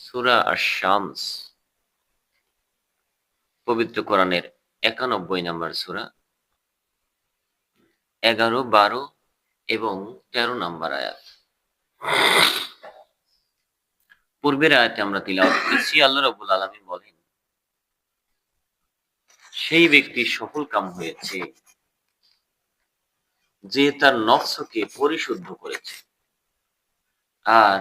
সূরা আশ-শামস পবিত্র কোরআনের ৯১ নম্বর সূরা, ১১, ১২ এবং ১৩ নম্বর আয়াত। পূর্বের আয়াতে আমরা তিলাওয়াত করেছি, আল্লাহ রাব্বুল আলামিন বলেন, সেই ব্যক্তি সফল কাম হয়েছে যে তার নফসকে পরিশুদ্ধ করেছে, আর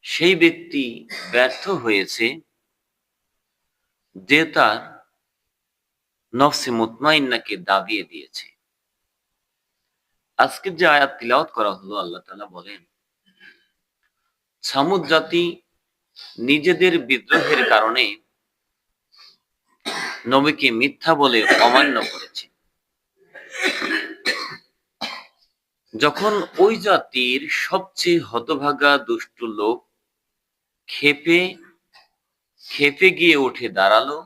সেই ব্যক্তি ব্যর্থ হয়েছে যে তার নফসে মুতমাইন্নাকে দাবিয়ে দিয়েছে। আজকের যে আয়াত তিলাওয়াত করা হলো, আল্লাহ তাআলা বলেন, ছামূদ জাতি নিজেদের বিদ্রোহের কারণে নবীকে মিথ্যা বলে অমান্য করেছে। যখন ওই জাতির সবচেয়ে হতভাগা দুষ্ট লোক ক্ষেপে গিয়ে উঠে দাঁড়ালো,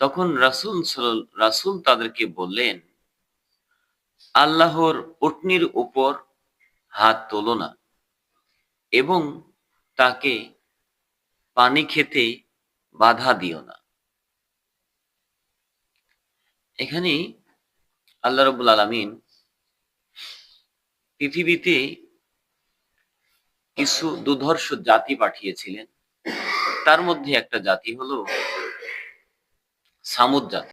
তখন রাসূল তাদেরকে বললেন, আল্লাহর উটনীর উপর হাত তোলো না এবং তাকে পানি খেতে বাধা দিও না। এখানে আল্লাহ রাব্বুল আলামিন পৃথিবীতে কিছু দুর্ধর্ষ জাতি পাঠিয়েছিলেন। তার মধ্যে একটা জাতি হলো ছামূদ জাতি।